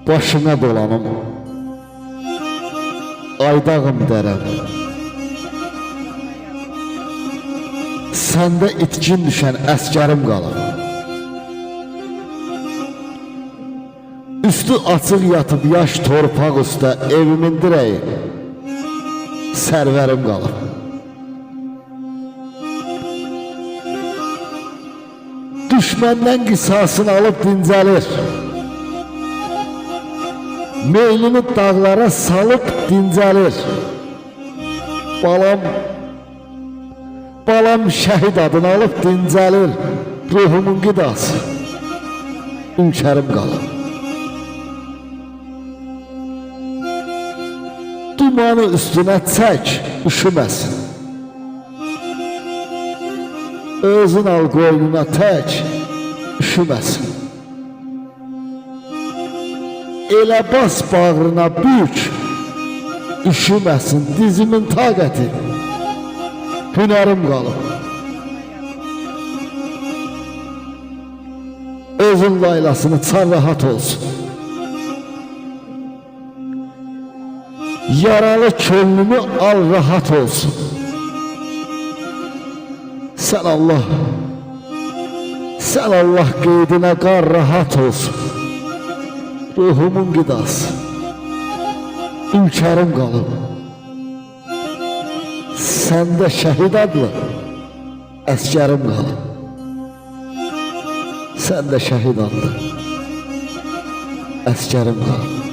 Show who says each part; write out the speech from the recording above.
Speaker 1: Başına dolanım, aydağım dərəm. Səndə itkin düşən əskərim qalır. Üstü açıq yatıb yaş torpaq üstə evimin dirəyi, sərvərim qalır. Düşməndən qisasını alıb dincəlir. Meylini dağlara salıb dincəlir. Balam şəhid adını alıb dincəlir. Ruhumun qidası, ülkərim qalır. Dumanı üstünə çək, üşüməsin. Özün al qoynuna tək, üşüməsin. Elə bas bağrına bük, üşüməsin. Dizimin taqəti, hünərim qalıb. Özün laylasını çar rahat olsun. Yaralı könlümü al rahat olsun. Sən Allah qeydinə qar rahat olsun. Ruhumun qidası, ülkərim qalıb. Səndə şəhid adlı əskərim qalıb. Səndə şəhid adlı əskərim qalıb.